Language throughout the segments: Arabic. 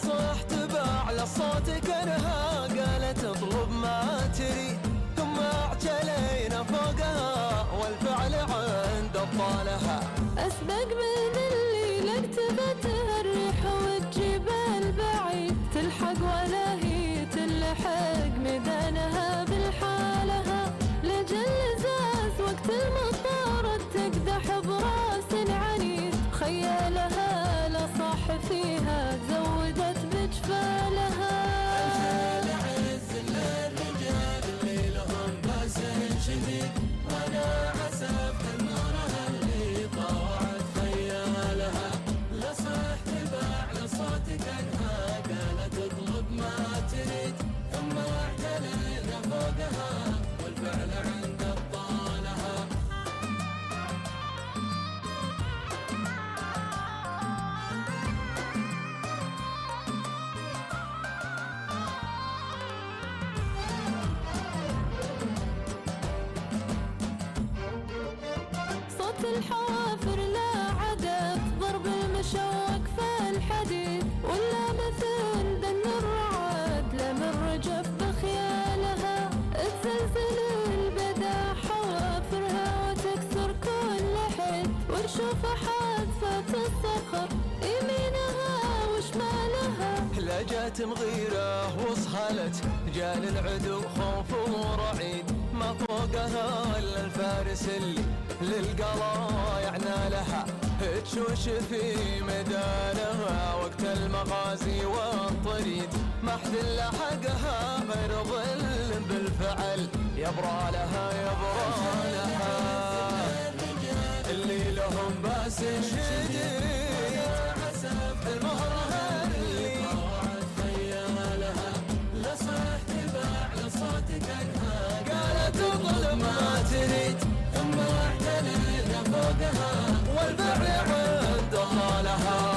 صحت بأعلى صوت كانها قالت اطلب ما تريد، ثم اعتلينا فوقها والفعل عند أبطالها. أسبق من الليل اكتبتها الريح والجبال بعيد، تلحق ولا هي تلحق ميدانها بالحالها. لجل زاز وقت المطارد تقدح براس عنيد، خيالها لا صاح فيها زودت بجفالها. الخيل عز للرجال اللي لهم باس شديد، وانا عسفت نورها اللي طوعت خيالها. لصحت بأعلى صوت كانها قالت اطلب ما تريد، ثم اعتلينا فوقها والفعل عند أبطالها. صوت الحوافر لا عدد ضرب المشوك في الحديد، ولا مثل دن الرعد لمن رجف بخيالها. تزلزل البدا حوافرها وتكسر كل حد، ونشوف حادثة الصخر يمينها وشمالها. لجت مغيرة وصهلت جال العدو خوف ورعيد، ما فوقها الا الفارس اللي للقضايا عنالها. تشوش في ميدانها وقت المغازي والطريد، ما حد لحقها غير ظل بالفعل يبرى لها يبرى لها. اللي لهم باس شديد المهرها اللي طوعت خيالها. لصحت بأعلى صوت كانها قالت اطلب ما تريد، ثم اعتلينا فوقها والفعل عند أبطالها.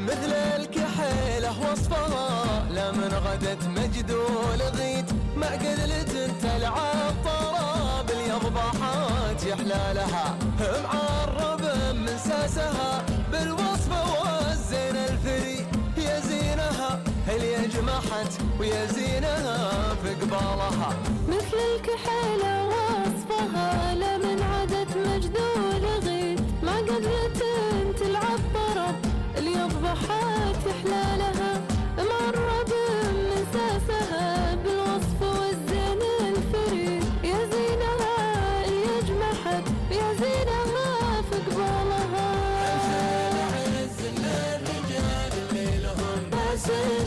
مثل الكحيلة وصفها لمن غدت مجد ولغيت، مع قدلة تلعب طراب اليضبحات يحلالها. معرب من ساسها بالوصف والزين الفري، يا زينها اللي اجمحت ويا زينها في قبالها. مثل الكحيلة وصفها لمن عدت مجد ولغيت، مع قدرة تلعب طرب اليضبحات يحلالها. معرب من ساسها بالوصف والزين الفريد، يا زينها اللي اجمحت يا زينها في قبالها. الخيل عز للرجال اللي لهم باس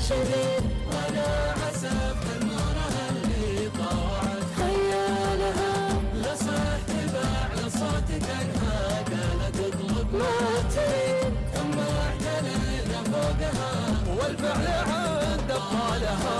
شديد، وانا عسفت نورها اللي طوعت خيالها. لصحت بأعلى صوت كانها قالت اطلب ما تريد، ثم اعتلينا فوقها والفعل عند أبطالها.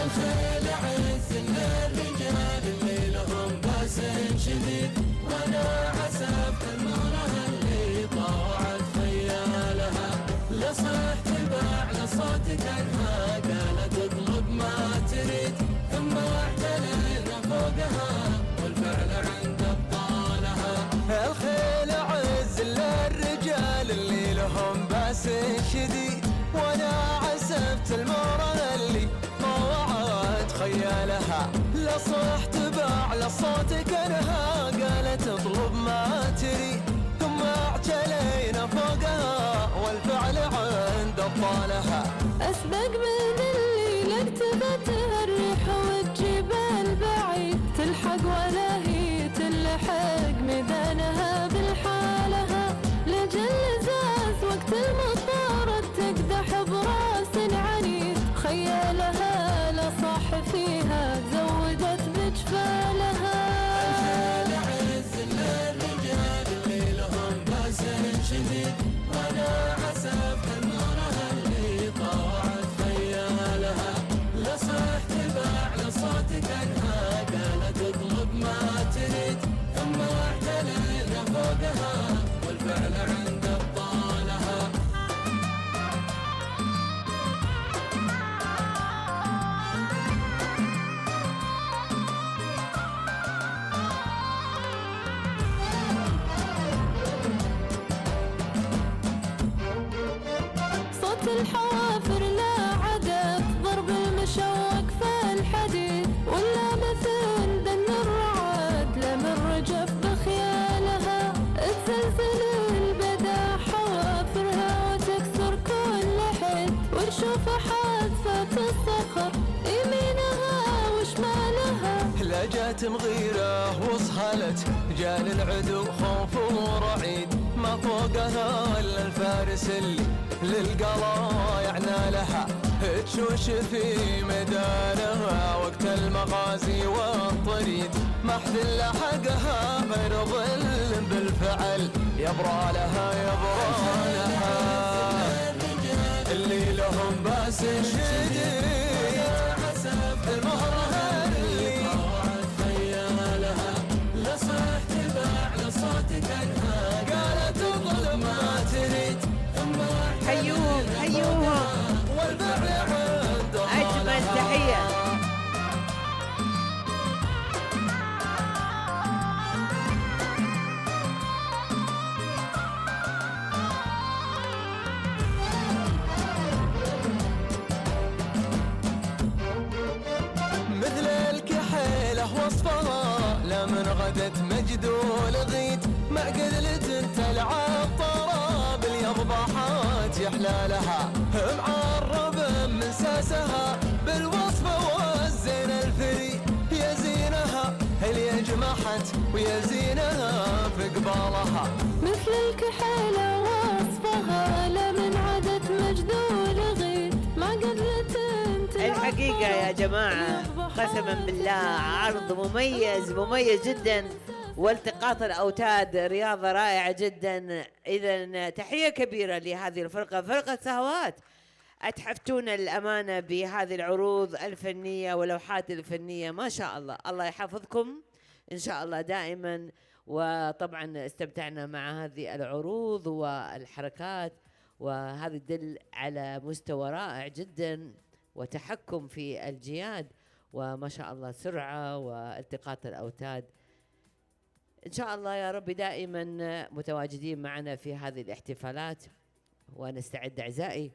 الخيل عز للرجال اللي لهم باس شديد، وانا عسفت نورها اللي طوعت خيالها. لصحت بأعلى صوت كانها قالت اطلب ما تريد، ثم اعتلينا فوقها والفعل عند أبطالها. الخيل عز للرجال اللي لهم باس شديد، وانا عسفت المرة اللي طوعت خيالها. لصحت بأعلى صوت كانها قالت اطلب ما تريد، ثم اعتلينا فوقها والفعل عند أبطالها. أسبق من الليل اكتبتها الريح والجبال بعيد، تلحق ولا هي تلحق ميدانها بالحالها. لجل زاز وقت المطارد تقدح براس عنيد، خيالها لا صاح فيها زودت بجفالها. الخيل عز للرجال اللي لهم باس شديد، وانا عسفت نورها اللي طوعت خيالها. فوقها والفعل عند ابطالها. صوت الحوافر لا عدد ضرب المشوق في الحديد، ولا مثل دن الرعد لمن رجف بخيالها. تزلزل البدا حوافرها وتكسر كل حد، ونشوف حادثة الصخر يمينها وشمالها. لا جات مغيرة وصهلت جال العدو خوف ورعيد، ما فوقها الا الفارس اللي للقلايع نالها. تشوش في ميدانها وقت المغازي والطريد، ما حد لحقها غير ظل بالفعل يبرى لها يبرى لها. اللي لهم باس شديد المهرها اللي خيالها، لصح تباع لصوتك انها قالت الظلم ما تريد. حيوهم حيوهم، والفعل عندها أجمل تحية. مثل الكحيلة وصفها لمن غدت مجد ولغيت، ما قدلت تلعب طراب اليضبحات يحلالها. معرب من ساسها بالوصف والزين الفري، يا زينها اللي اجمحت ويا زينها في قبالها. مثل الكحيلة وصفها لمن عدت مجد ولغيت، ما قدرت الحقيقة يا جماعة قسما بالله عرض مميز مميز جدا، والتقاط الأوتاد رياضة رائعة جدا. إذا تحية كبيرة لهذه الفرقة، فرقة سهوات. أتحفتونا الأمانة بهذه العروض الفنية واللوحات الفنية، ما شاء الله. الله يحفظكم إن شاء الله دائما. وطبعا استمتعنا مع هذه العروض والحركات، وهذا يدل على مستوى رائع جدا وتحكم في الجياد، وما شاء الله سرعة والتقاط الأوتاد. إن شاء الله يا رب دائما متواجدين معنا في هذه الاحتفالات، ونستعد أعزائي